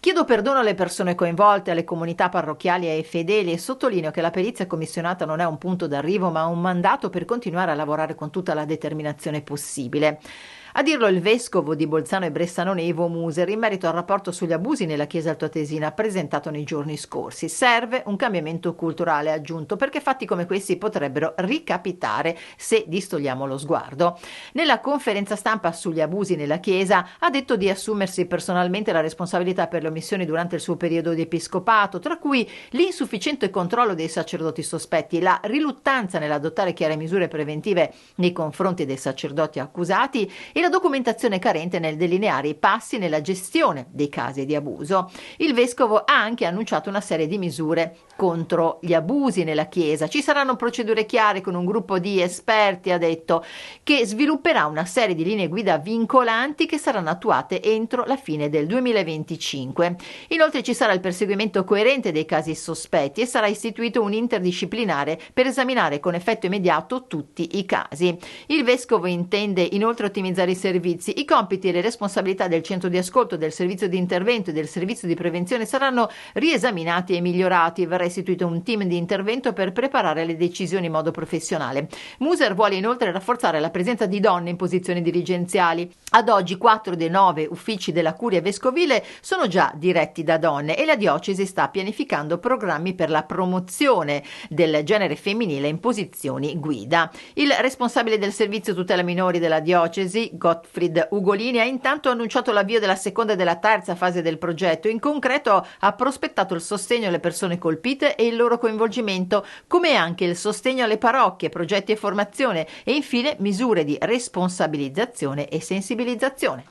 Chiedo perdono alle persone coinvolte, alle comunità parrocchiali e ai fedeli e sottolineo che la perizia commissionata non è un punto d'arrivo ma un mandato per continuare a lavorare con tutta la determinazione possibile. A dirlo il vescovo di Bolzano e Bressanone Ivo Muser in merito al rapporto sugli abusi nella Chiesa altoatesina presentato nei giorni scorsi. Serve un cambiamento culturale, ha aggiunto, perché fatti come questi potrebbero ricapitare se distogliamo lo sguardo. Nella conferenza stampa sugli abusi nella Chiesa ha detto di assumersi personalmente la responsabilità per le omissioni durante il suo periodo di episcopato, tra cui l'insufficiente controllo dei sacerdoti sospetti, la riluttanza nell'adottare chiare misure preventive nei confronti dei sacerdoti accusati e la documentazione carente nel delineare i passi nella gestione dei casi di abuso. Il vescovo ha anche annunciato una serie di misure contro gli abusi nella Chiesa. Ci saranno procedure chiare con un gruppo di esperti, ha detto, che svilupperà una serie di linee guida vincolanti che saranno attuate entro la fine del 2025. Inoltre ci sarà il perseguimento coerente dei casi sospetti e sarà istituito un interdisciplinare per esaminare con effetto immediato tutti i casi. Il vescovo intende inoltre ottimizzare i servizi, i compiti e le responsabilità del centro di ascolto, del servizio di intervento e del servizio di prevenzione saranno riesaminati e migliorati e verrà istituito un team di intervento per preparare le decisioni in modo professionale. Muser vuole inoltre rafforzare la presenza di donne in posizioni dirigenziali. Ad oggi 4 dei 9 uffici della curia vescovile sono già diretti da donne e la diocesi sta pianificando programmi per la promozione del genere femminile in posizioni guida. Il responsabile del servizio tutela minori della diocesi, Gottfried Ugolini, ha intanto annunciato l'avvio della seconda e della terza fase del progetto. In concreto ha prospettato il sostegno alle persone colpite e il loro coinvolgimento, come anche il sostegno alle parrocchie, progetti e formazione e infine misure di responsabilizzazione e sensibilizzazione.